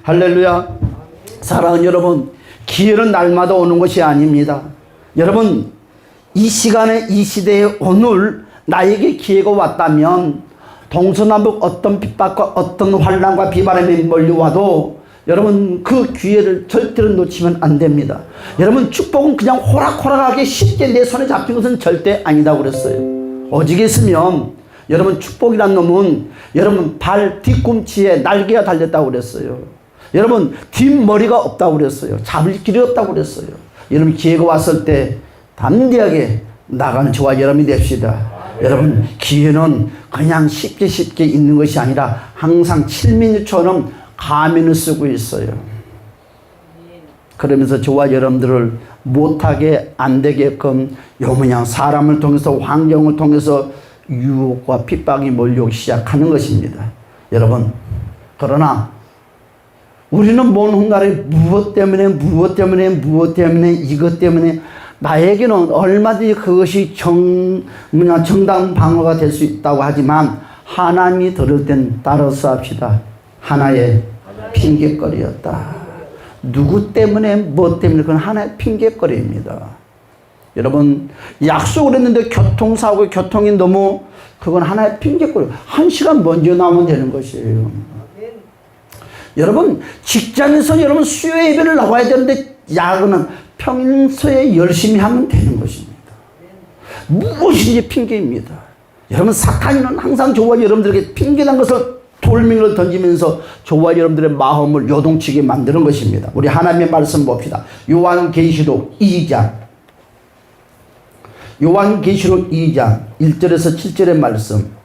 할렐루야. 사랑하는 여러분, 기회는 날마다 오는 것이 아닙니다. 여러분, 이 시간에 이 시대에 오늘 나에게 기회가 왔다면 동서남북 어떤 핍박과 어떤 환난과 비바람이 몰려와도 여러분 그 기회를 절대로 놓치면 안 됩니다. 여러분, 축복은 그냥 호락호락하게 쉽게 내 손에 잡힌 것은 절대 아니다고 그랬어요. 오직 있으면 여러분, 축복이란 놈은 여러분 발 뒤꿈치에 날개가 달렸다고 그랬어요. 여러분, 뒷머리가 없다고 그랬어요. 잡을 길이 없다고 그랬어요. 여러분, 기회가 왔을 때 담대하게 나가는 저와 여러분이 됩시다. 여러분, 기회는 그냥 쉽게 있는 것이 아니라 항상 칠민유처럼 가면을 쓰고 있어요. 그러면서 저와 여러분들을 못하게 안 되게끔 요모양 사람을 통해서 환경을 통해서 유혹과 핍박이 몰려오기 시작하는 것입니다. 여러분, 그러나 우리는 먼 훗날에 무엇 때문에 이것 때문에 나에게는 얼마든지 그것이 정당 방어가 될 수 있다고 하지만 하나님이 들을 땐 따라서 합시다. 하나의 핑계거리였다. 누구 때문에 뭐 때문에 그건 하나의 핑계거리입니다. 여러분, 약속을 했는데 교통사고 교통이 너무 그건 하나의 핑계거리. 1시간 먼저 나오면 되는 것이에요. 여러분, 직장에서 여러분 수요 예배를 나와야 되는데 야근은 평소에 열심히 하면 되는 것입니다. 무엇인지 핑계입니다. 여러분, 사탄은 항상 저와 여러분들에게 핑계란 것을 돌멩이를 던지면서 저와 여러분들의 마음을 요동치게 만드는 것입니다. 우리 하나님의 말씀 봅시다. 요한계시록 2장 2장 1절에서 7절의 말씀.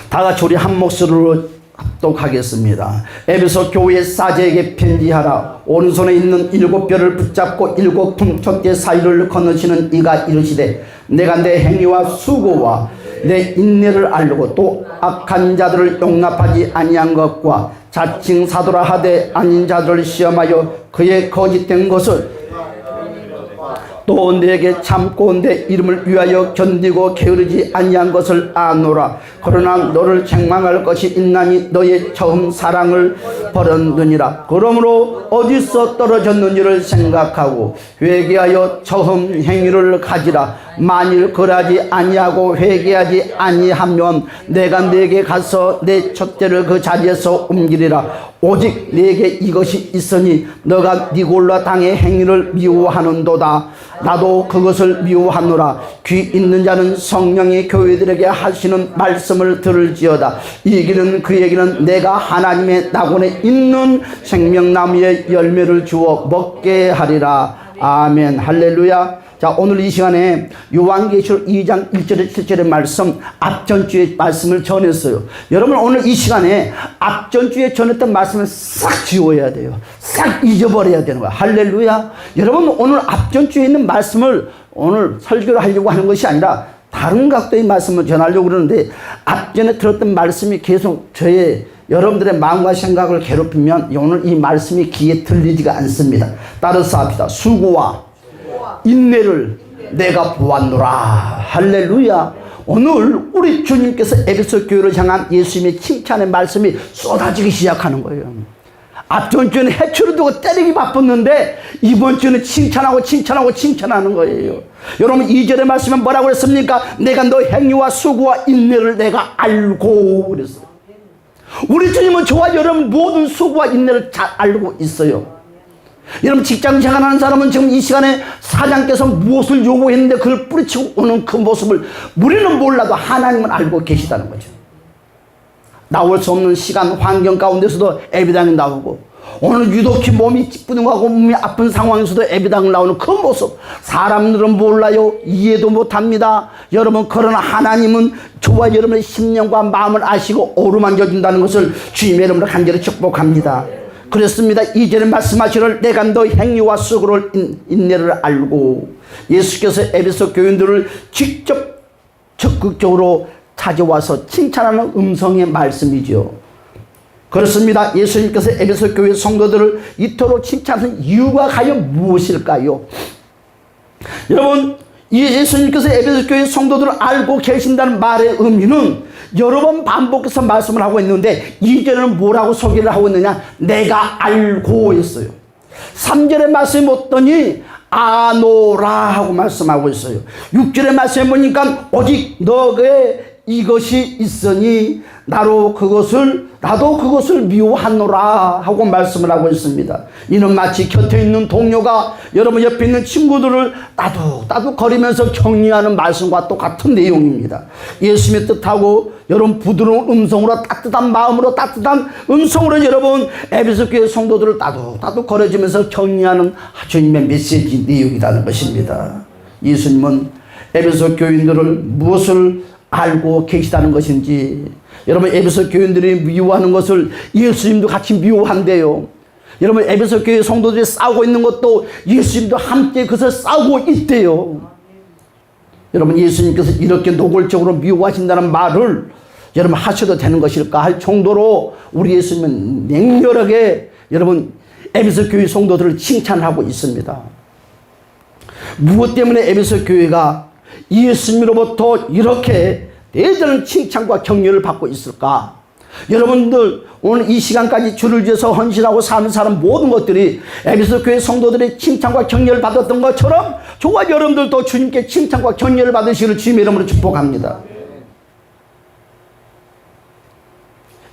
다 같이 우리 한 목소리로 합독하겠습니다. 에베소 교회 사제에게 편지하라. 오른손에 있는 7뼈를 붙잡고 7품 촛대 사이를 건너시는 이가 이르시되 내가 내 행위와 수고와 내 인내를 알고 또 악한 자들을 용납하지 아니한 것과 자칭 사도라 하되 아닌 자들을 시험하여 그의 거짓된 것을 또 내게 참고 내 이름을 위하여 견디고 게으르지 아니한 것을 아노라. 그러나 너를 책망할 것이 있나니 너의 처음 사랑을 버렸느니라. 그러므로 어디서 떨어졌는지를 생각하고 회개하여 처음 행위를 가지라. 만일 그러하지 아니하고 회개하지 아니하면 내가 네게 가서 내 촛대를 그 자리에서 옮기리라. 오직 네게 이것이 있으니 너가 니골라 당의 행위를 미워하는도다. 나도 그것을 미워하노라. 귀 있는 자는 성령이 교회들에게 하시는 말씀을 들을지어다. 이 길은 그에게는 내가 하나님의 낙원에 있는 생명나무의 열매를 주어 먹게 하리라. 아멘. 할렐루야. 자, 오늘 이 시간에 요한계시록 2장 1절에 7절의 말씀, 앞전주에 말씀을 전했어요. 여러분, 오늘 이 시간에 앞전주에 전했던 말씀을 싹 지워야 돼요. 싹 잊어버려야 되는 거야. 할렐루야. 여러분, 오늘 앞전주에 있는 말씀을 오늘 설교를 하려고 하는 것이 아니라 다른 각도의 말씀을 전하려고 그러는데 앞전에 들었던 말씀이 계속 여러분들의 마음과 생각을 괴롭히면 오늘 이 말씀이 귀에 들리지가 않습니다. 따라서 합시다. 수고와 인내를 내가 보았노라. 할렐루야. 오늘 우리 주님께서 에베소 교회를 향한 예수님의 칭찬의 말씀이 쏟아지기 시작하는 거예요. 앞전 주에는 해초를 두고 때리기 바빴는데 이번 주는 칭찬하는 거예요. 여러분, 2절의 말씀은 뭐라고 그랬습니까? 내가 너 행위와 수고와 인내를 내가 알고 그랬어요. 우리 주님은 저와 여러분 모든 수고와 인내를 잘 알고 있어요. 여러분, 직장 생활하는 사람은 지금 이 시간에 사장께서 무엇을 요구했는데 그걸 뿌리치고 오는 그 모습을 우리는 몰라도 하나님은 알고 계시다는 거죠. 나올 수 없는 시간 환경 가운데서도 예배당에 나오고, 오늘 유독히 몸이 찌뿌둥하고 몸이 아픈 상황에서도 예배당을 나오는 그 모습, 사람들은 몰라요. 이해도 못합니다. 여러분, 그러나 하나님은 저와 여러분의 심령과 마음을 아시고 어루만져 준다는 것을 주님의 이름으로 간절히 축복합니다. 그렇습니다. 이전에 말씀하시를 내가 너 행위와 수고를 인내를 알고, 예수께서 에베소 교인들을 직접 적극적으로 찾아와서 칭찬하는 음성의 말씀이죠. 그렇습니다. 예수님께서 에베소 교회 성도들을 이토록 칭찬하는 이유가 과연 무엇일까요? 여러분, 예수님께서 에베소 교회 성도들을 알고 계신다는 말의 의미는 여러 번 반복해서 말씀을 하고 있는데 2절에는 뭐라고 소개를 하고 있느냐? 내가 알고 있어요. 3절의 말씀에 보더니 아노라 하고 말씀하고 있어요. 6절의 말씀에 보니까 오직 너의 이것이 있으니 나도 그것을 미워하노라 하고 말씀을 하고 있습니다. 이는 마치 곁에 있는 동료가 여러분 옆에 있는 친구들을 따둑따둑 거리면서 격려하는 말씀과 똑같은 내용입니다. 예수님의 뜻하고 여러분 부드러운 음성으로 따뜻한 마음으로 따뜻한 음성으로 여러분 에베소 교회 성도들을 따둑따둑 거려주면서 격려하는 주님의 메시지 내용이라는 것입니다. 예수님은 에베소 교인들을 무엇을 알고 계시다는 것인지, 여러분 에베소 교인들이 미워하는 것을 예수님도 같이 미워한대요. 여러분 에베소 교회 성도들이 싸우고 있는 것도 예수님도 함께 그것을 싸우고 있대요. 여러분 예수님께서 이렇게 노골적으로 미워하신다는 말을 여러분 하셔도 되는 것일까 할 정도로 우리 예수님은 냉렬하게 여러분 에베소 교회 성도들을 칭찬하고 있습니다. 무엇 때문에 에베소 교회가 예수님으로부터 이렇게 대단한 칭찬과 격려를 받고 있을까? 여러분들 오늘 이 시간까지 주를 위해서 헌신하고 사는 사람 모든 것들이 에베소 교회 성도들의 칭찬과 격려를 받았던 것처럼 저와 여러분들도 주님께 칭찬과 격려를 받으시기를 주님의 이름으로 축복합니다.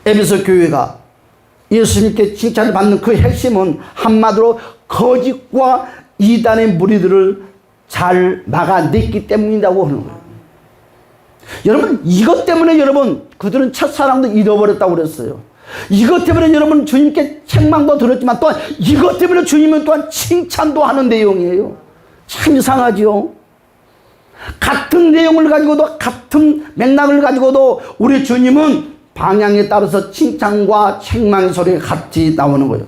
에베소 교회가 예수님께 칭찬을 받는 그 핵심은 한마디로 거짓과 이단의 무리들을 잘 막아냈기 때문이라고 하는 거예요. 여러분 이것 때문에 여러분 그들은 첫사랑도 잃어버렸다고 그랬어요. 이것 때문에 여러분 주님께 책망도 들었지만 또한 이것 때문에 주님은 또한 칭찬도 하는 내용이에요. 참 이상하죠. 같은 내용을 가지고도 같은 맥락을 가지고도 우리 주님은 방향에 따라서 칭찬과 책망의 소리가 같이 나오는 거예요.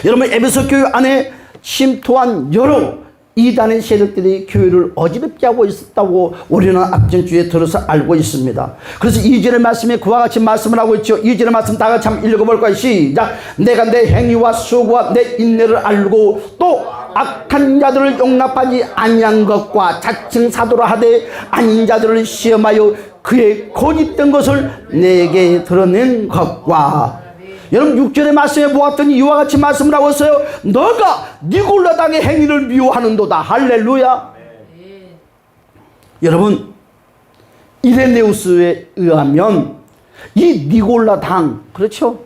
여러분 에베소 교회 안에 침투한 여러 이단의 세력들이 교회를 어지럽게 하고 있었다고 우리는 앞전 주에 들어서 알고 있습니다. 그래서 2절의 말씀에 그와 같이 말씀을 하고 있죠. 2절의 말씀 다 같이 한번 읽어볼까요? 시작. 내가 내 행위와 수고와 내 인내를 알고 또 악한 자들을 용납하지 아니한 것과 자칭 사도라 하되 아닌 자들을 시험하여 그의 고집된 것을 내게 드러낸 것과, 여러분 6절의 말씀에 보았더니 이와 같이 말씀을 하고 있어요. 너가 니골라당의 행위를 미워하는도다. 할렐루야. 여러분 이레네우스에 의하면 이 니골라당, 그렇죠?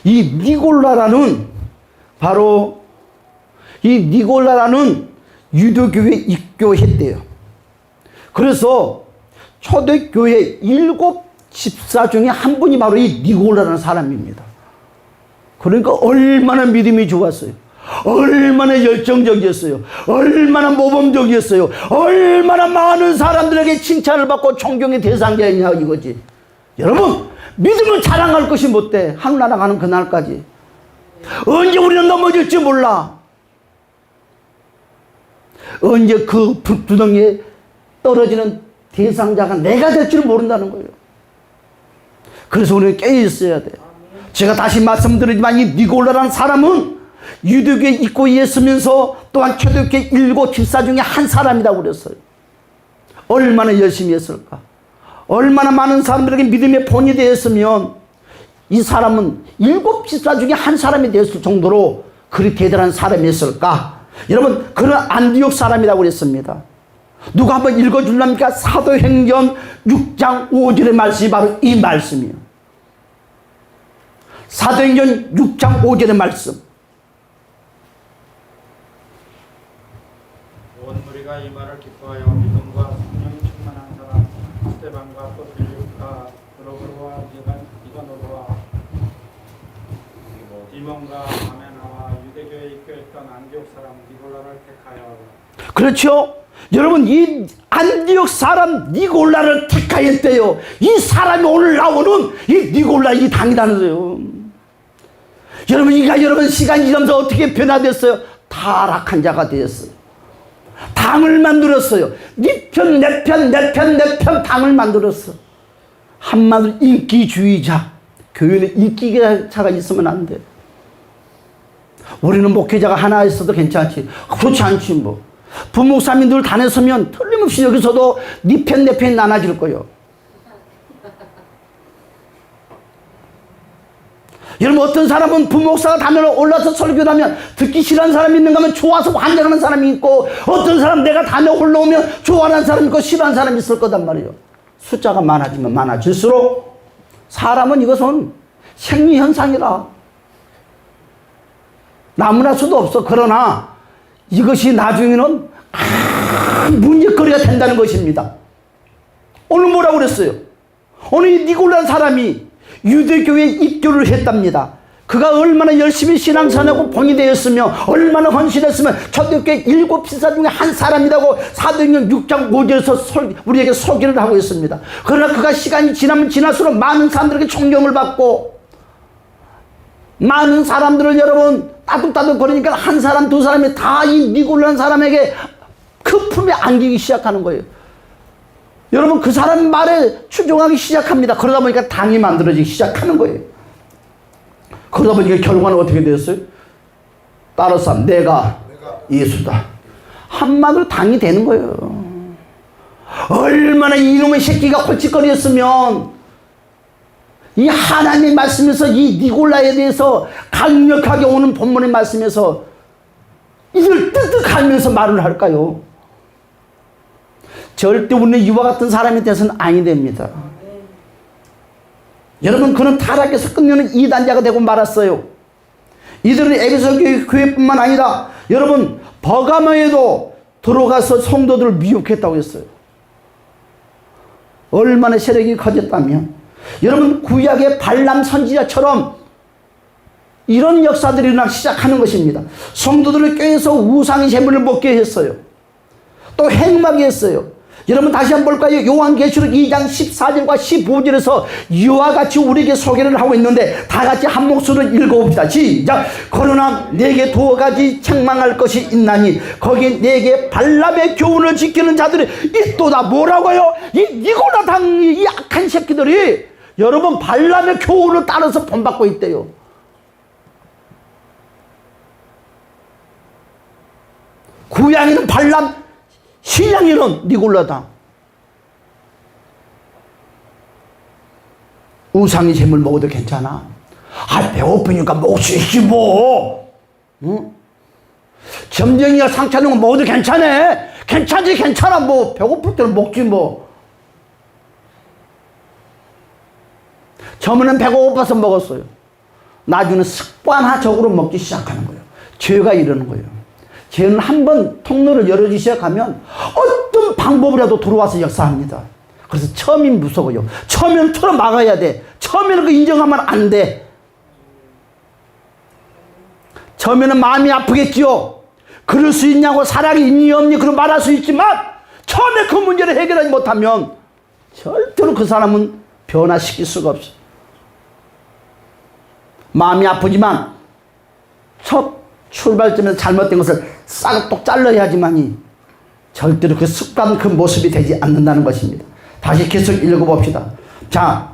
이 니골라라는 바로 이 니골라라는 유대교에 입교했대요. 그래서 초대교회 7 집사 중에 한 분이 바로 이 니골라라는 사람입니다. 그러니까 얼마나 믿음이 좋았어요. 얼마나 열정적이었어요. 얼마나 모범적이었어요. 얼마나 많은 사람들에게 칭찬을 받고 존경의 대상자이냐 이거지. 여러분 믿음을 자랑할 것이 못돼. 하늘나라 가는 그날까지. 언제 우리는 넘어질지 몰라. 언제 그 불두덩이에 떨어지는 대상자가 내가 될 줄 모른다는 거예요. 그래서 우리는 깨어있어야 돼요. 제가 다시 말씀드리지만 이 니골라라는 사람은 유대교에 입고 있으면서 또한 초대교회 7 집사 중에 한 사람이라고 그랬어요. 얼마나 열심히 했을까? 얼마나 많은 사람들에게 믿음의 본이 되었으면 이 사람은 7 집사 중에 한 사람이 되었을 정도로 그리 대단한 사람이었을까? 여러분 그는 안디옥 사람이라고 그랬습니다. 누가 한번 읽어줄랍니까? 사도행전 6장 5절의 말씀이 바로 이 말씀이에요. 사도행전 6장 5절의 말씀. 온 무리가 이 말을 기뻐하여 믿음과 성령이 충만한 사람 스데반과 또 빌립과 브로그로와 니가노르와 디몬과 아메나와 유대교에 입교했던 안디옥 사람 니골라를 택하여. 그렇죠. 여러분 이 안디옥 사람 니골라를 택하였대요. 이 사람이 오늘 나오는 이 니골라 이 당이라는 거예요. 여러분 이가 여러분 시간이 지나면서 어떻게 변화됐어요? 타락한 자가 되었어요. 당을 만들었어요. 네 편, 내 편, 내 편, 내 편 당을 만들었어. 한마디로 인기주의자. 교회는 인기자가 있으면 안 돼. 우리는 목회자가 하나 있어도 괜찮지. 그렇지 않지 뭐. 부목사님이 늘 다녔으면 틀림없이 여기서도 네 편 내 편 나눠질 거예요. 여러분, 어떤 사람은 부목사가 단으로 올라서 설교를 하면 듣기 싫어하는 사람이 있는가 하면 좋아서 환장하는 사람이 있고, 어떤 사람 내가 단에 올라오면 좋아하는 사람이 있고 싫어하는 사람이 있을 거단 말이에요. 숫자가 많아지면 많아질수록 사람은 이것은 생리현상이라 나무랄 수도 없어. 그러나 이것이 나중에는 문제거리가 된다는 것입니다. 오늘 뭐라고 그랬어요? 오늘 이 니골라는 사람이 유대교회에 입교를 했답니다. 그가 얼마나 열심히 신앙생활하고 본이 되었으며 얼마나 헌신했으면 초대교회 7필사 중에 한 사람이라고 사도행전 6장 5절에서 우리에게 소개를 하고 있습니다. 그러나 그가 시간이 지나면 지날수록 많은 사람들에게 존경을 받고, 많은 사람들을 여러분 따뜻따뜻 거리니까 한 사람 두 사람이 다 이 니골라는 사람에게 그 품에 안기기 시작하는 거예요. 여러분, 그 사람 말에 추종하기 시작합니다. 그러다 보니까 당이 만들어지기 시작하는 거예요. 그러다 보니까 결과는 어떻게 되었어요? 따라서 내가 예수다. 한마디로 당이 되는 거예요. 얼마나 이놈의 새끼가 홀칫거리였으면 이 하나님의 말씀에서 이 니골라에 대해서 강력하게 오는 본문의 말씀에서 이걸 뜨뜻하면서 말을 할까요? 절대 우리는 이와 같은 사람에 대해서는 아니 됩니다. 여러분, 그는 타락에서 끝내는 이단자가 되고 말았어요. 이들은 에베소 교회뿐만 아니라 여러분 버가모에도 들어가서 성도들을 미혹했다고 했어요. 얼마나 세력이 커졌다면, 여러분 구약의 발람 선지자처럼 이런 역사들이 일어나기 시작하는 것입니다. 성도들을 꾀해서 우상의 제물을 먹게 했어요. 또 행음하게 했어요. 여러분 다시 한번 볼까요? 요한계시록 2장 14절과 15절에서 이와 같이 우리에게 소개를 하고 있는데 다 같이 한 목소리로 읽어봅시다. 시작. 그러나 내게 두 가지 책망할 것이 있나니 거기 내게 발람의 교훈을 지키는 자들이 있도다. 뭐라고요? 이 니고라 당이 이 악한 새끼들이 여러분 발람의 교훈을 따라서 본받고 있대요. 구약에는 발람, 신약에는 니골라다. 우상의 재물 먹어도 괜찮아. 배고프니까 먹을 수 있지 뭐. 응? 점쟁이가 상처는 거 먹어도 괜찮아. 괜찮아 뭐. 배고플 때는 먹지 뭐. 처음에는 배가 고파서 먹었어요. 나중에는 습관화적으로 먹기 시작하는 거예요. 죄가 이러는 거예요. 죄는 한번 통로를 열어주기 시작하면 어떤 방법이라도 들어와서 역사합니다. 그래서 처음이 무서워요. 처음에는 틀어 막아야 돼. 처음에는 그 인정하면 안 돼. 처음에는 마음이 아프겠지요. 그럴 수 있냐고, 사랑이 있니 없니 그런 말할 수 있지만 처음에 그 문제를 해결하지 못하면 절대로 그 사람은 변화시킬 수가 없어요. 마음이 아프지만 첫 출발점에서 잘못된 것을 싹둑 잘라야지만이 절대로 그 습관, 그 모습이 되지 않는다는 것입니다. 다시 계속 읽어봅시다. 자,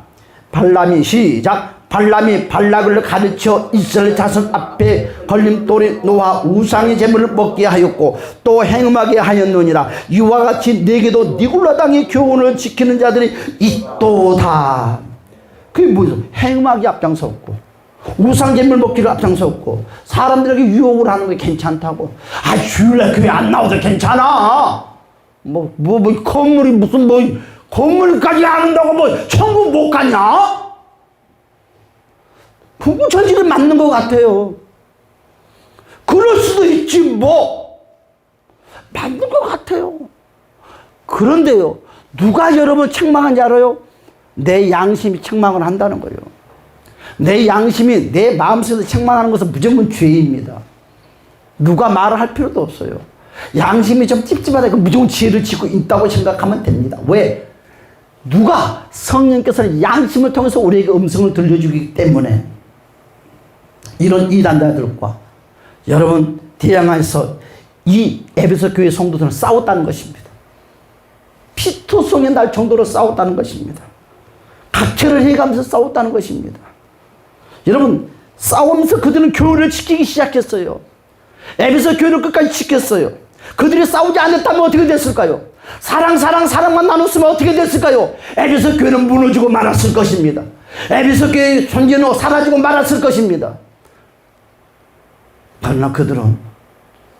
발람이 시작. 발람이 발락을 가르쳐 이스라엘 자손 앞에 걸림돌에 놓아 우상의 제물을 먹게 하였고 또 행음하게 하였느니라. 이와 같이 내게도 니골라 당의 교훈을 지키는 자들이 있도다. 그게 뭐예요? 행음하기 앞장섰고 우상 제물 먹기를 앞장섰고 사람들에게 유혹을 하는 게 괜찮다고. 주일날 교회 안 나와도 괜찮아. 건물이 무슨 건물까지 안 한다고 천국 못 가냐? 부부 처지를 맞는 것 같아요. 그럴 수도 있지 뭐. 맞는 것 같아요. 그런데요, 누가 여러분 책망한지 알아요? 내 양심이 책망을 한다는 거예요. 내 양심이 내 마음속에서 책망하는 것은 무조건 죄입니다. 누가 말을 할 필요도 없어요. 양심이 좀 찝찝하다. 무조건 죄를 짓고 있다고 생각하면 됩니다. 왜? 누가? 성령께서는 양심을 통해서 우리에게 음성을 들려주기 때문에. 이런 이단자들과 여러분 대항해서 이 에베소 교회 성도들은 싸웠다는 것입니다. 피투성에 날 정도로 싸웠다는 것입니다. 각체를 해가면서 싸웠다는 것입니다. 여러분 싸우면서 그들은 교회를 지키기 시작했어요. 에베소 교회를 끝까지 지켰어요. 그들이 싸우지 않았다면 어떻게 됐을까요? 사랑만 나눴으면 어떻게 됐을까요? 에베소 교회는 무너지고 말았을 것입니다. 에베소 교회의 존재는 사라지고 말았을 것입니다. 그러나 그들은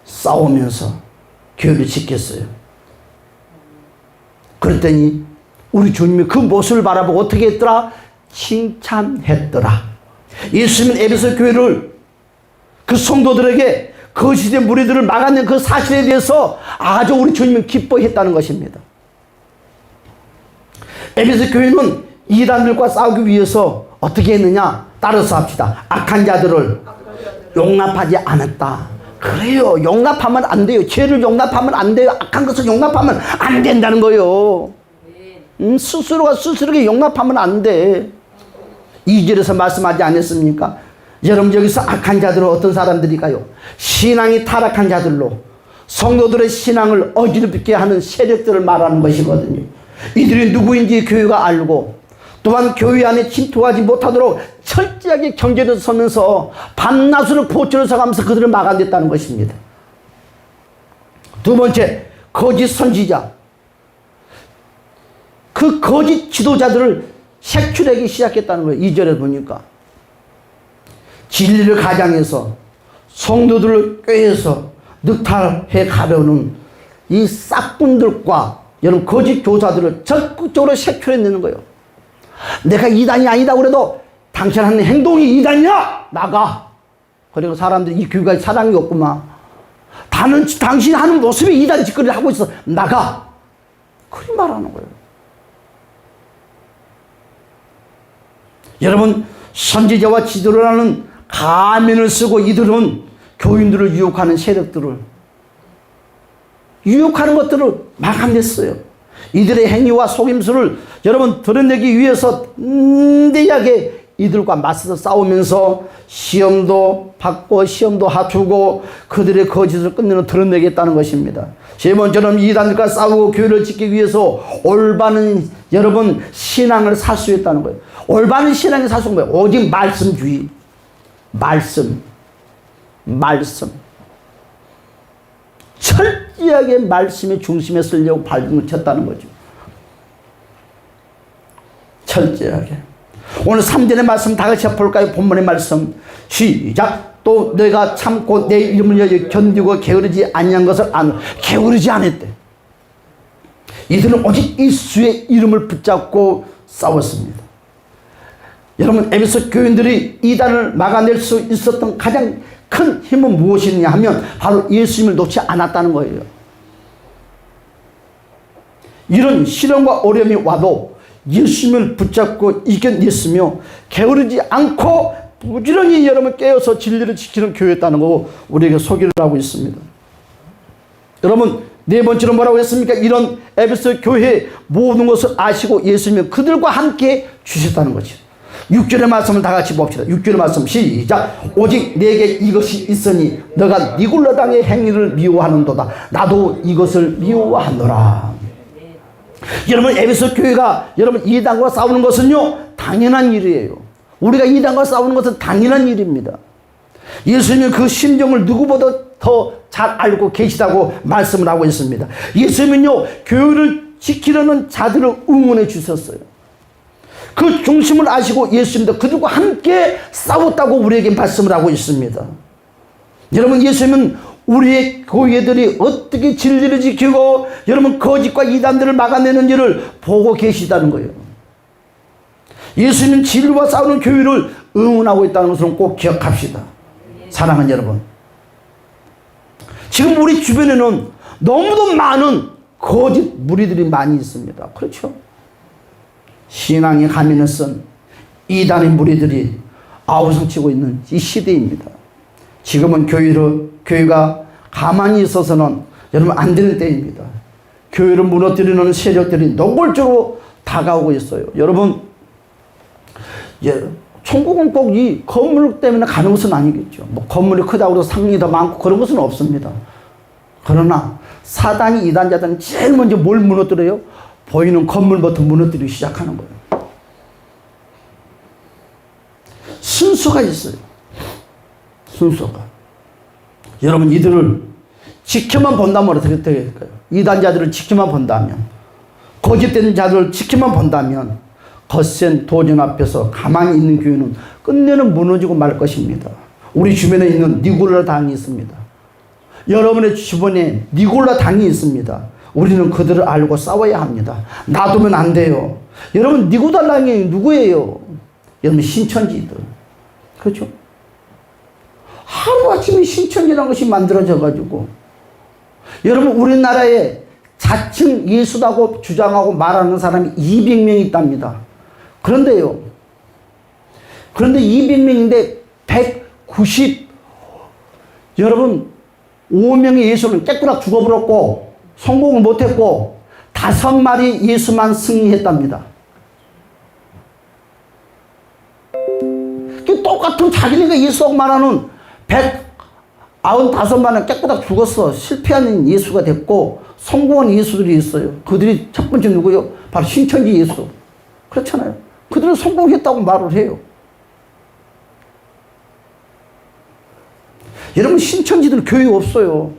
싸우면서 교회를 지켰어요. 그랬더니 우리 주님이 그 모습을 바라보고 어떻게 했더라? 칭찬했더라. 예수님은 에베소 교회를 그 성도들에게 거짓의 무리들을 막아낸 그 사실에 대해서 아주 우리 주님은 기뻐했다는 것입니다. 에베소 교회는 이단들과 싸우기 위해서 어떻게 했느냐? 따라서 합시다. 악한 자들을 용납하지 않았다. 그래요. 용납하면 안 돼요. 죄를 용납하면 안 돼요. 악한 것을 용납하면 안 된다는 거예요. 스스로가 스스로에게 용납하면 안 돼. 2절에서 말씀하지 않았습니까? 여러분 여기서 악한 자들은 어떤 사람들일까요? 신앙이 타락한 자들로 성도들의 신앙을 어지럽게 하는 세력들을 말하는 것이거든요. 이들이 누구인지 교회가 알고 또한 교회 안에 침투하지 못하도록 철저하게 경계를 서면서 밤낮으로 보초를 서가면서 그들을 막아냈다는 것입니다. 두 번째, 거짓 선지자. 그 거짓 지도자들을 색출하기 시작했다는 거예요. 2절에 보니까 진리를 가장해서 성도들을 꾀해서 늑탈해 가려는 이 싹군들과 여러분 거짓 교사들을 적극적으로 색출해내는 거예요. 내가 이단이 아니다 그래도 당신 하는 행동이 이단이야! 나가! 그리고 사람들이 이 교회가 사랑이 없구만. 당신 하는 모습이 이단 짓거리를 하고 있어. 나가! 그렇게 말하는 거예요. 여러분 선지자와 지도를 하는 가면을 쓰고 이들은 교인들을 유혹하는 세력들을 유혹하는 것들을 막아냈어요. 이들의 행위와 속임수를 여러분 드러내기 위해서 대하게 이들과 맞서서 싸우면서 시험도 받고 시험도 합주고 그들의 거짓을 끝내는 드러내겠다는 것입니다. 세 번째는 이단들과 싸우고 교회를 지키기 위해서 올바른 여러분 신앙을 사수했다는 거예요. 올바른 신앙을 사수한 거예요. 오직 말씀주의. 말씀. 철저하게 말씀의 중심에 쓰려고 발등을 쳤다는 거죠. 철저하게. 오늘 3절의 말씀 다 같이 볼까요? 본문의 말씀 시작. 또 내가 참고 내 이름을 위하여 견디고 게으르지 아니한 것을 게으르지 않았대. 이들은 오직 예수의 이름을 붙잡고 싸웠습니다. 여러분 에베소 교인들이 이단을 막아낼 수 있었던 가장 큰 힘은 무엇이냐 하면 바로 예수님을 놓지 않았다는 거예요. 이런 시련과 어려움이 와도 예수님을 붙잡고 이겨냈으며 게으르지 않고 부지런히 여러분 깨어서 진리를 지키는 교회였다는 거 우리에게 소개를 하고 있습니다. 여러분 네 번째로 뭐라고 했습니까? 이런 에베소 교회의 모든 것을 아시고 예수님은 그들과 함께 주셨다는 거죠. 6절의 말씀을 다 같이 봅시다. 6절의 말씀 시작. 오직 내게 이것이 있으니 너가 니골라 당의 행위를 미워하는도다. 나도 이것을 미워하노라. 여러분 에베소 교회가 여러분 이단과 싸우는 것은요 당연한 일이에요. 우리가 이단과 싸우는 것은 당연한 일입니다. 예수님은 그 심정을 누구보다 더 잘 알고 계시다고 말씀을 하고 있습니다. 예수님은요 교회를 지키려는 자들을 응원해 주셨어요. 그 중심을 아시고 예수님도 그들과 함께 싸웠다고 우리에게 말씀을 하고 있습니다. 여러분 예수님은 우리의 교회들이 어떻게 진리를 지키고 여러분 거짓과 이단들을 막아내는지를 보고 계시다는 거예요. 예수님은 진리와 싸우는 교회를 응원하고 있다는 것을 꼭 기억합시다. 사랑하는 여러분, 지금 우리 주변에는 너무도 많은 거짓 무리들이 많이 있습니다. 그렇죠? 신앙의 가면을 쓴 이단의 무리들이 아우성치고 있는 이 시대입니다. 지금은 교회가 가만히 있어서는 여러분 안 되는 때입니다. 교회를 무너뜨리는 세력들이 노골적으로 다가오고 있어요. 여러분 천국은 꼭 이 건물 때문에 가는 것은 아니겠죠. 뭐 건물이 크다고 해서 상이 더 많고 그런 것은 없습니다. 그러나 사단이 이단자들은 제일 먼저 뭘 무너뜨려요? 보이는 건물부터 무너뜨리기 시작하는 거예요. 순서가 있어요. 순서가. 여러분 이들을 지켜만 본다면 어떻게 될까요? 이단자들을 지켜만 본다면, 거짓된 자들을 지켜만 본다면 거센 도전 앞에서 가만히 있는 교회는 끝내는 무너지고 말 것입니다. 우리 주변에 있는 니골라 당이 있습니다. 여러분의 주변에 니골라 당이 있습니다. 우리는 그들을 알고 싸워야 합니다. 놔두면 안 돼요. 여러분, 니골라 당이 누구예요? 여러분, 신천지들. 그렇죠? 하루아침에 신천지라는 것이 만들어져가지고, 여러분, 우리나라에 자칭 예수라고 주장하고 말하는 사람이 200명이 있답니다. 그런데 200명인데 여러분, 5명의 예수는 깨끗하게 죽어버렸고, 성공을 못했고, 5마리 예수만 승리했답니다. 똑같은 자기네가 예수라고 말하는 195만은 깨끗하게 죽었어. 실패하는 예수가 됐고, 성공한 예수들이 있어요. 그들이 첫 번째 누구요? 바로 신천지 예수. 그렇잖아요. 그들은 성공했다고 말을 해요. 여러분, 신천지들 교회 없어요.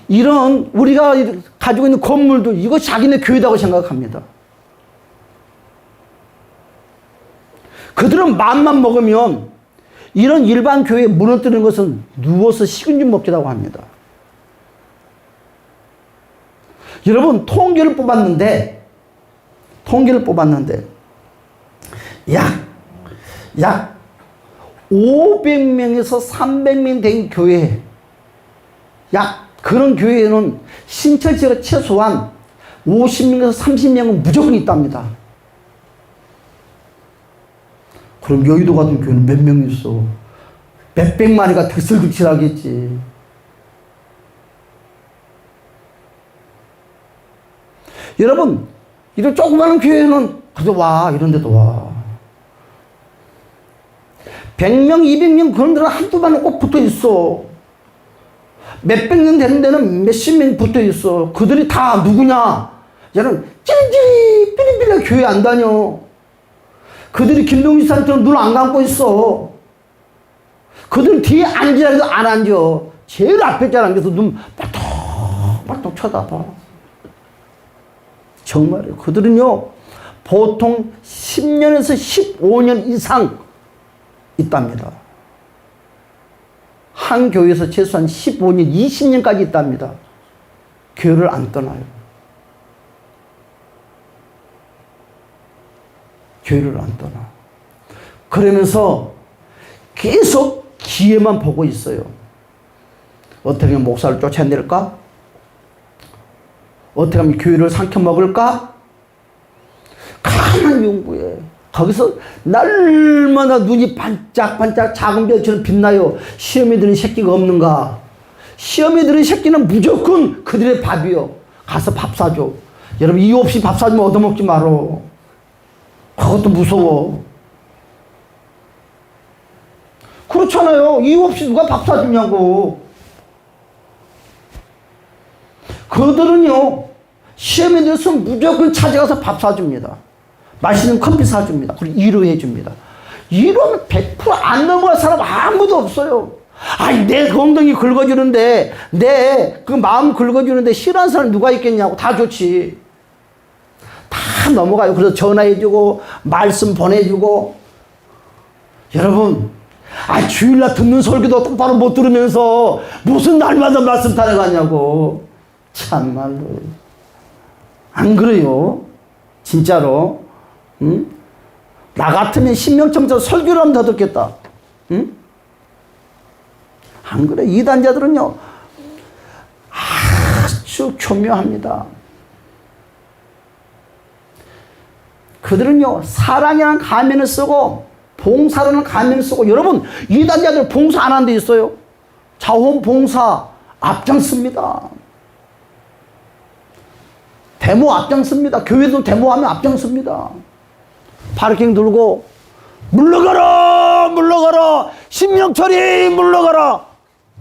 이런 우리가 가지고 있는 건물도 이거 자기네 교회라고 생각합니다. 그들은 마음만 먹으면 이런 일반 교회에 무너뜨리는 것은 누워서 식은 죽 먹기라고 합니다. 여러분, 통계를 뽑았는데 약 500명에서 300명 된 교회, 그런 교회에는 신천지가 최소한 50명에서 30명은 무조건 있답니다. 그럼 여의도 같은 교회는 몇 명 있어? 몇백마리가 득실득실하겠지. 여러분, 이런 조그마한 교회는 그래도 와, 이런 데도 와. 100명, 200명 그런 데는 한두 번은 꼭 붙어 있어. 몇백 년 되는 데는 몇십 명 붙어 있어. 그들이 다 누구냐? 얘는 찌릿찌릿 삐리삐리 교회 안 다녀. 그들이 김동희 사람처럼 눈 안 감고 있어. 그들은 뒤에 앉으라 해도 안 앉아. 제일 앞에 잘 앉아서 눈 빨떡빨떡 쳐다봐. 정말요. 그들은요, 보통 10년에서 15년 이상 있답니다. 한 교회에서 최소한 15년, 20년까지 있답니다. 교회를 안 떠나요. 교회를 안 떠나. 그러면서 계속 기회만 보고 있어요. 어떻게 하면 목사를 쫓아낼까? 어떻게 하면 교회를 삼켜먹을까? 가만히 연구해. 거기서 날마다 눈이 반짝반짝 작은 별처럼 빛나요. 시험에 드는 새끼가 없는가? 시험에 드는 새끼는 무조건 그들의 밥이요. 가서 밥 사줘. 여러분, 이유 없이 밥 사주면 얻어먹지 말어. 그것도 무서워. 그렇잖아요. 이유 없이 누가 밥 사주냐고. 그들은요, 시험에 들어서 무조건 찾아가서 밥 사줍니다. 맛있는 커피 사줍니다. 그리고 위로해줍니다. 위로하면 100%안 넘어갈 사람 아무도 없어요. 아니, 내 엉덩이 긁어주는데, 내 그 마음 긁어주는데 싫어하는 사람 누가 있겠냐고. 다 좋지. 다 넘어가요. 그래서 전화해주고, 말씀 보내주고. 여러분, 주일날 듣는 설교도 똑바로 못 들으면서 무슨 날마다 말씀 따라가냐고. 참말로. 안 그래요? 진짜로. 응? 나 같으면 신명청자 설교를 하면 더 듣겠다. 응? 안 그래? 이단자들은요, 아주 교묘합니다. 그들은요, 사랑이라는 가면을 쓰고, 봉사라는 가면을 쓰고, 여러분, 이단자들 봉사 안 하는 데 있어요? 자원봉사 앞장섭니다. 데모 앞장섭니다. 교회도 데모하면 앞장섭니다. 바리케이드 들고 물러가라, 물러가라, 신명철이 물러가라,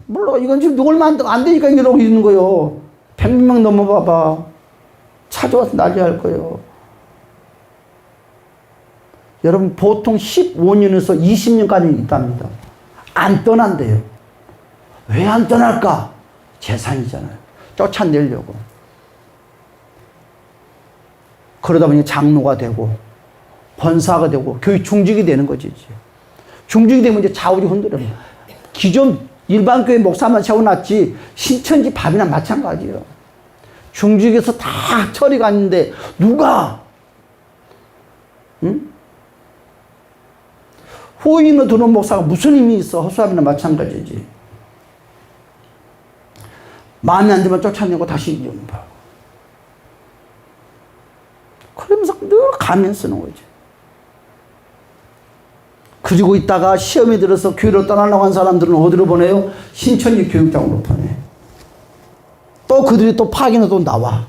물러가. 이건 지금 얼마 안 되니까 이러고 있는 거예요. 100명 넘어봐봐. 찾아와서 난리 할 거예요. 여러분, 보통 15년에서 20년까지 있답니다. 안 떠난대요. 왜 안 떠날까? 재산이잖아요. 쫓아내려고. 그러다 보니 장로가 되고 권사가 되고 교회 중직이 되는 거지. 이제. 중직이 되면 이제 좌우지 흔들어요. 기존 일반 교회 목사만 세워놨지 신천지 밥이나 마찬가지예요. 중직에서 다 처리가 있는데 누가 응? 후임으로 들어온 목사가 무슨 힘이 있어? 허수아비나 마찬가지지. 마음에 안 들면 쫓아내고 다시 이용하고. 그러면서 늘 가면 쓰는 거지. 그리고 있다가 시험에 들어서 교회로 떠나려고 한 사람들은 어디로 보내요? 신천지 교육장으로 보내. 또 그들이 또 파견에 또 나와.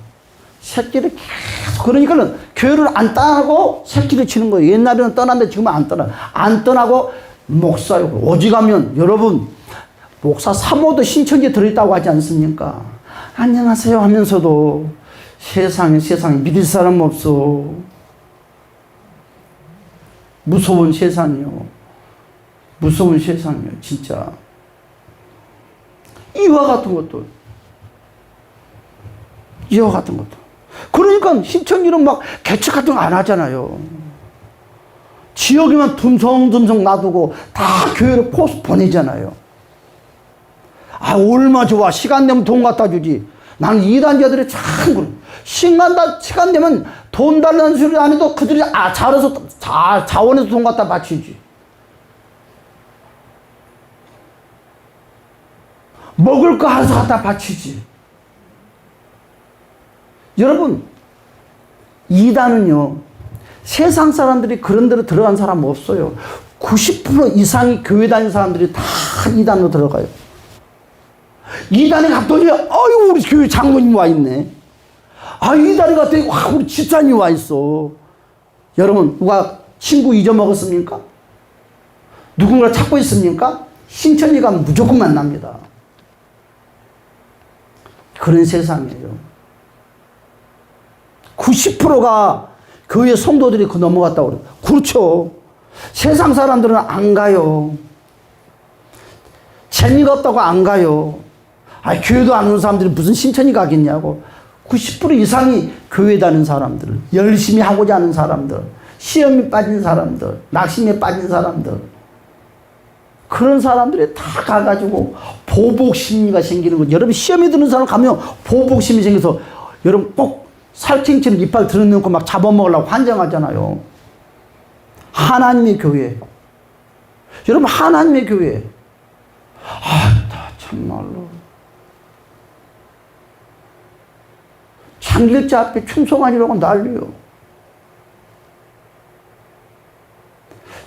새끼를 계속. 그러니까는 교회를 안 떠나고 새끼를 치는 거예요. 옛날에는 떠났는데 지금은 안 떠나. 안 떠나고 목사요. 오직하면 여러분 목사 사모도 신천지에 들어있다고 하지 않습니까? 안녕하세요 하면서도 세상에 믿을 사람 없어. 무서운 세상이요. 무서운 세상이요. 진짜. 이와 같은 것도. 이와 같은 것도. 그러니까 신천지는 막 개척 같은 거 안 하잖아요. 지역에만 듬성듬성 놔두고 다 교회로 포스 보내잖아요. 아, 얼마 좋아. 시간 되면 돈 갖다 주지. 나는 이단자들이 참 그래. 시간 되면 돈 달라는 소리 안 해도 그들이 잘해서 자원해서 돈 갖다 바치지. 먹을 거 알아서 갖다 바치지. 여러분, 이단은요, 세상 사람들이 그런 데로 들어간 사람 없어요. 90% 이상이 교회 다니는 사람들이 다 이단으로 들어가요. 이단에 갔더니, 아유, 우리 교회 장로님 와 있네. 아, 이단에 갔더니, 와, 우리 집사님 와 있어. 여러분, 누가 친구 잊어먹었습니까? 누군가 찾고 있습니까? 신천지 가면 무조건 만납니다. 그런 세상이에요. 90%가 교회 성도들이 그 넘어갔다고 그래요. 그렇죠. 세상 사람들은 안 가요. 재미가 없다고 안 가요. 아, 교회도 안 오는 사람들이 무슨 신천지 가겠냐고. 90% 이상이 교회 다니는 사람들, 열심히 하고자 하는 사람들, 시험에 빠진 사람들, 낙심에 빠진 사람들, 그런 사람들이 다 가가지고 보복 심리가 생기는 거죠. 여러분, 시험에 드는 사람 가면 보복 심리 생겨서 여러분 꼭 살쾡치는 이빨 들어놓고 막 잡아먹으려고 환장하잖아요. 하나님의 교회. 여러분, 하나님의 교회. 아, 나 참말로. 창길자 앞에 충성하리라고 난리요.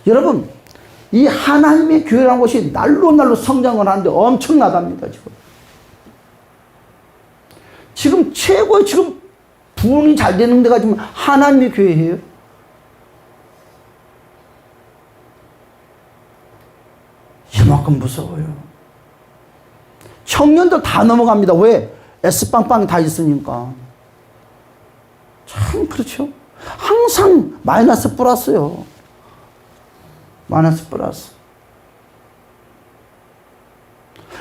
여러분, 이 하나님의 교회라는 곳이 날로 성장을 하는데 엄청나답니다, 지금. 지금 최고의 부흥이 잘 되는 데가 지금 하나님의 교회예요. 이만큼 무서워요. 청년들 다 넘어갑니다. 왜? S빵빵이 다 있으니까. 참 그렇죠. 항상 마이너스 플러스요. 마이너스 플러스.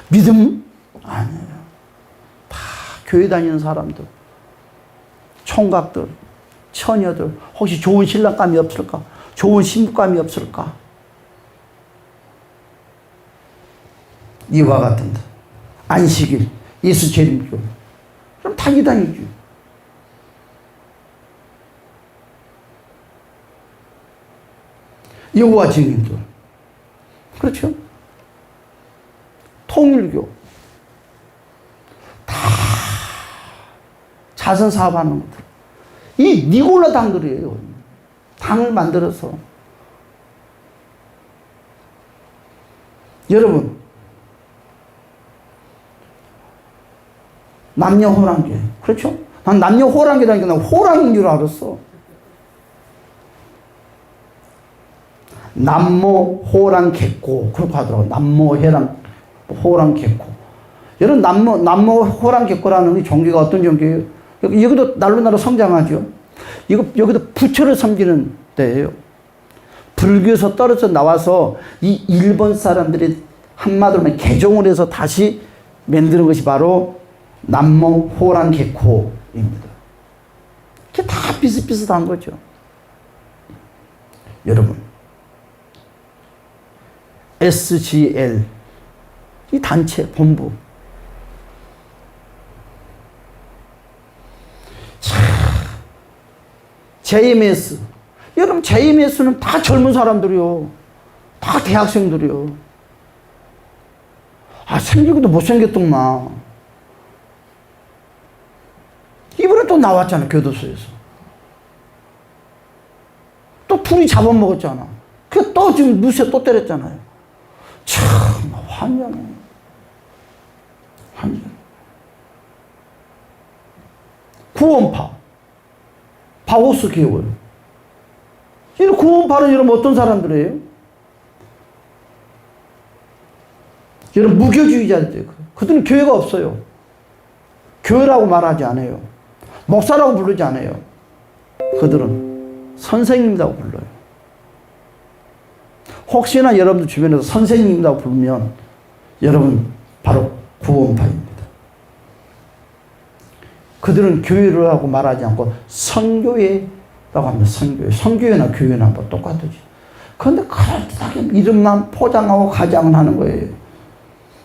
믿음? 아니에요. 다 교회 다니는 사람들, 총각들, 처녀들, 혹시 좋은 신랑감이 없을까? 좋은 신부감이 없을까? 이와 같은데. 안식일, 예수 재림교. 그럼 다 이단이죠. 여호와 증인들. 그렇죠? 통일교. 다 자선 사업하는 것들. 이 니골라 당들이에요. 당을 만들어서. 여러분, 남녀 호랑개. 그렇죠? 난 남녀 호랑개라니까 난 호랑인 줄 알았어. 남모 호랑 개꼬 그렇게 하더라고. 남모 호랑 개꼬. 여러분, 남모 호랑 개꼬라는 이 종교가 어떤 종교예요? 여기도 날로 성장하죠. 여기도 부처를 섬기는 데예요. 불교에서 떨어져 나와서 이 일본 사람들이 한마디로 개종을 해서 다시 만드는 것이 바로 남몽 호랑개코입니다. 이게 다 비슷비슷한 거죠. 여러분, SGL 이 단체 본부, JMS, 여러분 JMS는 다 젊은 사람들이요, 다 대학생들이요. 생기고도 못생겼더만. 이번에 또 나왔잖아, 교도소에서. 또 둘이 잡아먹었잖아. 그 또 지금 무쇠 또 때렸잖아요. 참 환장해. 환장. 구원파, 바오스 계열. 이 구원파는 여러분 어떤 사람들이에요? 여러분 무교주의자들. 그들은 교회가 없어요. 교회라고 말하지 않아요. 목사라고 부르지 않아요. 그들은 선생님이라고 불러요. 혹시나 여러분들 주변에서 선생님이라고 부르면 여러분 바로 구원파입니다. 그들은 교회라고 말하지 않고 선교회라고 합니다. 선교회. 선교회나 교회나 뭐 똑같으지. 그런데 그렇게 이름만 포장하고 가장을 하는 거예요.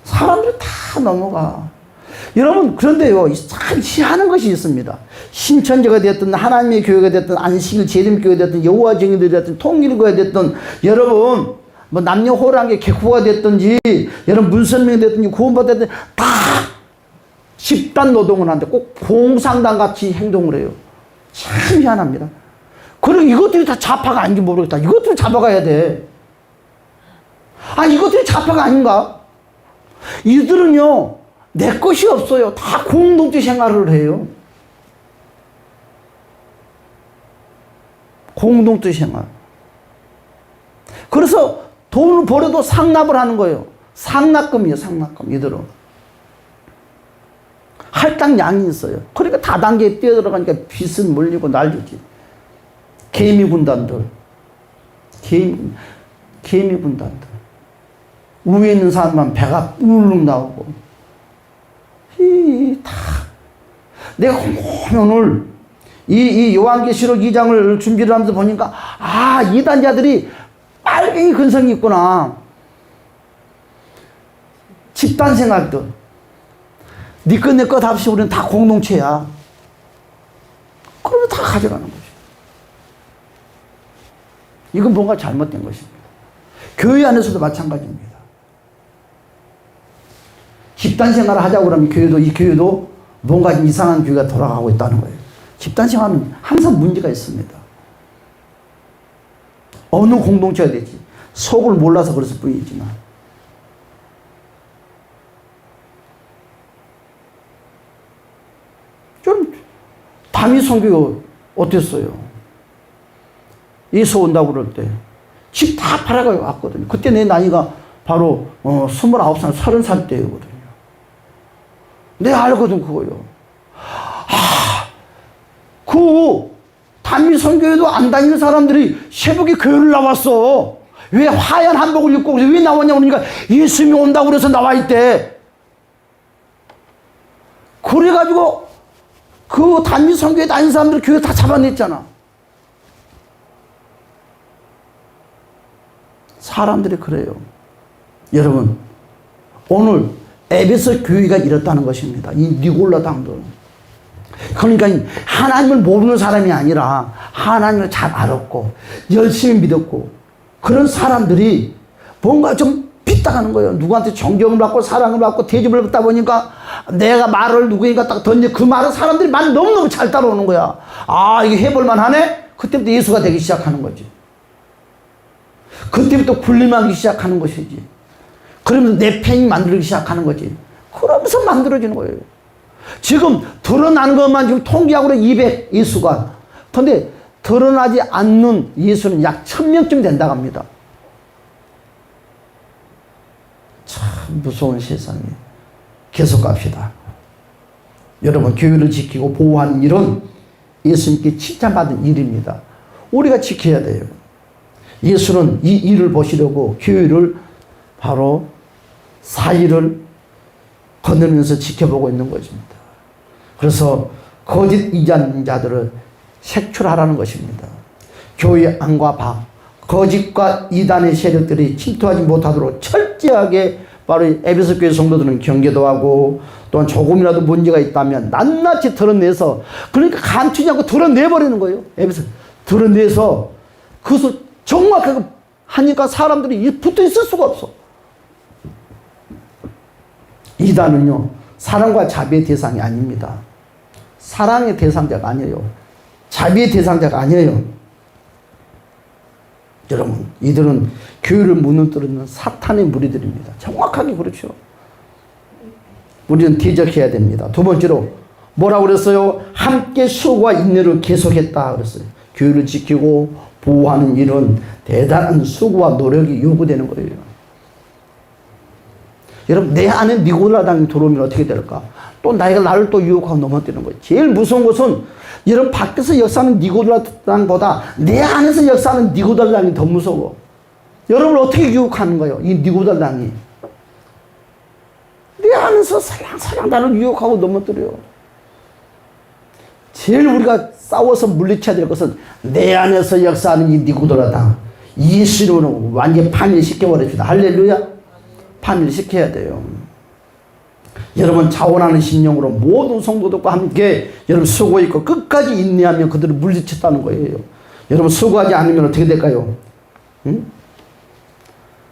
사람들이 다 넘어가. 여러분, 그런데요, 참 희한한 것이 있습니다. 신천지가 됐든, 하나님의 교회가 됐든, 안식일 재림교회가 됐든, 여호와 증인들이 됐든, 통일교회가 됐든, 여러분, 뭐 남녀 호랑이 개코가 됐든지, 여러분 문선명이 됐든지, 구원받았든지, 다 집단 노동을 하는데 꼭 공상당 같이 행동을 해요. 참 희한합니다. 그리고 이것들이 다 좌파가 아닌지 모르겠다. 이것들을 잡아가야 돼. 이것들이 좌파가 아닌가? 이들은요, 내 것이 없어요. 다 공동체 생활을 해요. 공동체 생활. 그래서 돈을 벌어도 상납을 하는 거예요. 상납금이에요, 상납금. 이들은. 할당량이 있어요. 그러니까 다단계에 뛰어들어가니까 빚은 몰리고 난리지. 개미 군단들. 개미 군단들. 위에 있는 사람만 배가 울룩 나오고. 다. 내가 오늘 이 요한계시록 2장을 준비를 하면서 보니까, 이단자들이 빨갱이 근성이 있구나. 집단 생활들. 네 것 내 것 합시 우리는 다 공동체야. 그러면 다 가져가는 거죠. 이건 뭔가 잘못된 것입니다. 교회 안에서도 마찬가지입니다. 집단 생활을 하자고 그러면 이 교회도 뭔가 이상한 교회가 돌아가고 있다는 거예요. 집단 생활은 항상 문제가 있습니다. 어느 공동체가 되지. 속을 몰라서 그랬을 뿐이지만. 좀 담임 선교 어땠어요? 예수 온다고 그럴 때 집 다 팔아가지고 왔거든요. 그때 내 나이가 바로 29살, 30살 때거든요. 내가 알거든, 그거요. 그 단미 선교회도 안 다니는 사람들이 새벽에 교회를 나왔어. 왜 하얀 한복을 입고 왜 나왔냐 그러니까 예수님이 온다고 그래서 나와 있대. 그래가지고 그 단미 선교회 다니는 사람들 교회 다 잡아냈잖아. 사람들이 그래요. 여러분, 오늘 에베소 교회가 이렇다는 것입니다. 이 니골라 당들. 그러니까 하나님을 모르는 사람이 아니라 하나님을 잘 알았고 열심히 믿었고 그런 사람들이 뭔가 좀 빗당하는 거예요. 누구한테 존경을 받고 사랑을 받고 대접을 받다 보니까 내가 말을 누구에게 딱 던져 그 말을 사람들이 말 너무너무 잘 따라오는 거야. 이게 해볼만 하네? 그때부터 예수가 되기 시작하는 거지. 그때부터 군림하기 시작하는 것이지. 그러면서 내 팬이 만들기 시작하는 거지. 그러면서 만들어지는 거예요. 지금 드러나는 것만 지금 통계학으로 200 예수가. 그런데 드러나지 않는 예수는 약 1000명쯤 된다고 합니다. 참 무서운 세상에 계속 갑시다. 여러분, 교회를 지키고 보호하는 일은 예수님께 칭찬받은 일입니다. 우리가 지켜야 돼요. 예수는 이 일을 보시려고 교회를 바로 사일을 건너면서 지켜보고 있는 것입니다. 그래서 거짓 이전 자들을 색출하라는 것입니다. 교회 안과 밖 거짓과 이단의 세력들이 침투하지 못하도록 철저하게 바로 에베소 교회 성도들은 경계도 하고, 또한 조금이라도 문제가 있다면 낱낱이 드러내서, 그러니까 감추지 않고 드러내버리는 거예요. 에베소 드러내서 그것을 정확하게 하니까 사람들이 붙어 있을 수가 없어. 이단은요, 사랑과 자비의 대상이 아닙니다. 사랑의 대상자가 아니에요. 자비의 대상자가 아니에요. 여러분, 이들은 교회를 무너뜨리는 사탄의 무리들입니다. 정확하게 그렇죠. 우리는 대적해야 됩니다. 두 번째로 뭐라고 그랬어요? 함께 수고와 인내를 계속했다 그랬어요. 교회를 지키고 보호하는 일은 대단한 수고와 노력이 요구되는 거예요. 여러분, 내 안에 니고라당이 들어오면 어떻게 될까? 또 나를 또 유혹하고 넘어뜨리는 거예요. 제일 무서운 것은 여러분, 밖에서 역사하는 니고라당보다 내 안에서 역사하는 니고라당이 더 무서워. 여러분을 어떻게 유혹하는 거예요? 이 니고라당이 내 안에서 살랑살랑 나를 유혹하고 넘어뜨려요. 제일 우리가 싸워서 물리쳐야 될 것은 내 안에서 역사하는 이 니고라당, 예수로는 완전히 파멸시켜버립시다. 할렐루야. 파멸시켜야 돼요. 여러분, 자원하는 심령으로 모든 성도들과 함께 여러분 수고했고 끝까지 인내하면 그들을 물리쳤다는 거예요. 여러분, 수고하지 않으면 어떻게 될까요? 응?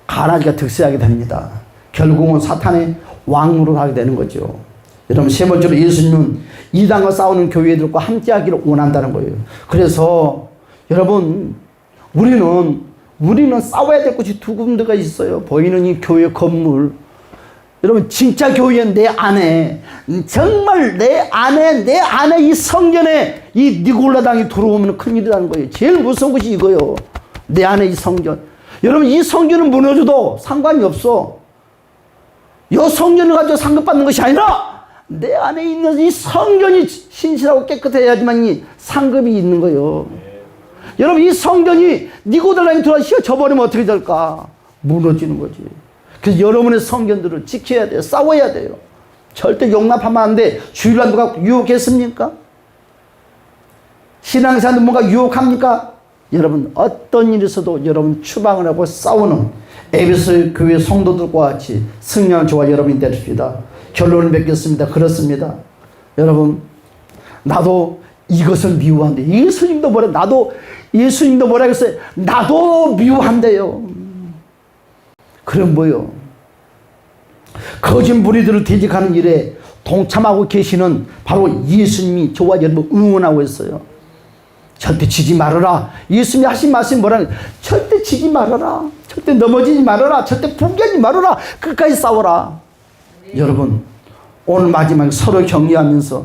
가라지가 득세하게 됩니다. 결국은 사탄의 왕으로 가게 되는 거죠. 여러분, 세 번째로 예수님은 이단과 싸우는 교회들과 함께 하기를 원한다는 거예요. 그래서 여러분, 우리는 싸워야 될 곳이 두 군데가 있어요. 보이는 이 교회 건물. 여러분, 진짜 교회는 내 안에, 정말 내 안에 이 성전에 이 니골라당이 들어오면 큰일이라는 거예요. 제일 무서운 것이 이거예요. 내 안에 이 성전. 여러분, 이 성전은 무너져도 상관이 없어. 이 성전을 가지고 상급받는 것이 아니라 내 안에 있는 이 성전이 신실하고 깨끗해야지만 이 상급이 있는 거예요. 여러분, 이 성전이 니고라당이 들어와 휘어져버리면 어떻게 될까? 무너지는 거지. 그래서 여러분의 성전들을 지켜야 돼요. 싸워야 돼요. 절대 용납하면 안 돼. 주일날 누가 유혹했습니까? 신앙생활도 뭔가 유혹합니까? 여러분, 어떤 일이 있어도 여러분 추방을 하고 싸우는 에베소 교회 성도들과 같이 승리하는 저와 여러분이 되십시다. 결론을 맺겠습니다. 그렇습니다. 여러분, 나도 이것을 미워한대. 예수님도 뭐라 했어요? 나도 미워한대요. 그럼 뭐요? 거짓 무리들을 대적하는 일에 동참하고 계시는 바로 예수님이 저와 여러분 응원하고 있어요. 절대 지지 말아라. 예수님이 하신 말씀이 뭐라는 거예요? 절대 지지 말아라. 절대 넘어지지 말아라. 절대 포기하지 말아라. 끝까지 싸워라. 여러분, 오늘 마지막에 서로 격려하면서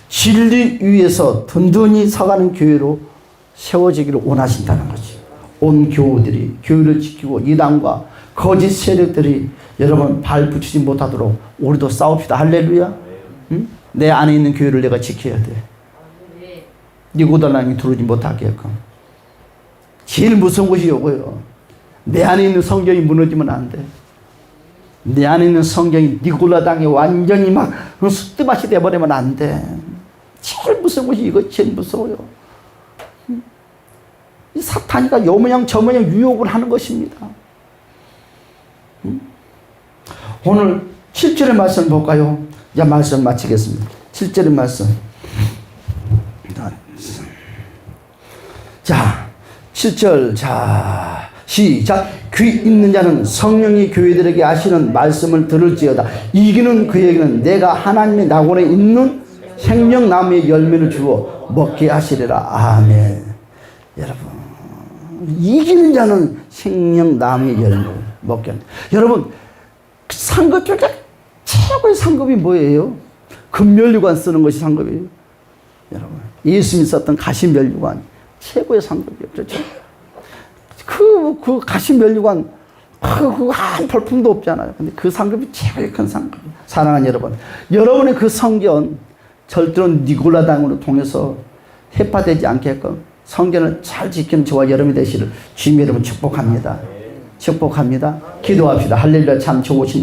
진리 위에서 든든히 서가는 교회로 세워지기를 원하신다는 거지. 온 교우들이 교회를 지키고 이단과 거짓 세력들이 여러분 발 붙이지 못하도록 우리도 싸웁시다. 할렐루야. 응? 내 안에 있는 교회를 내가 지켜야 돼. 니고라당이 들어오지 못하게끔. 제일 무서운 것이 이거예요. 내 안에 있는 성경이 무너지면 안 돼. 내 안에 있는 성경이 니고라당이 완전히 막 쑥대밭이 돼버리면 안 돼. 제일 무서운 것이 이거 제일 무서워요. 이 사탄이가 요 모양 저 모양 유혹을 하는 것입니다. 오늘 7절의 말씀 볼까요? 이제 말씀 마치겠습니다. 7절의 말씀. 자, 7절. 자, 시작. 귀 있는 자는 성령이 교회들에게 하시는 말씀을 들을지어다. 이기는 그에게는 내가 하나님의 낙원에 있는 생명나무의 열매를 주어 먹게 하시리라. 아멘. 여러분, 이기는 자는 생명나무의 열매를 먹게 한다. 여러분, 상급 중에 최고의 상급이 뭐예요? 금면류관 쓰는 것이 상급이에요. 여러분, 예수님이 썼던 가시면류관 최고의 상급이에요. 그렇죠? 그 가시면류관 그거 한 볼품도 없잖아요. 근데 그 상급이 최고의 큰 상급이에요. 사랑하는 여러분, 여러분의 그 성전 절대로 니골라당으로 통해서 해파되지 않게끔 성전을 잘 지키는 저와 여러분이 되시를 주님 여러분 축복합니다. 축복합니다. 기도합시다. 할렐루야. 참 좋으신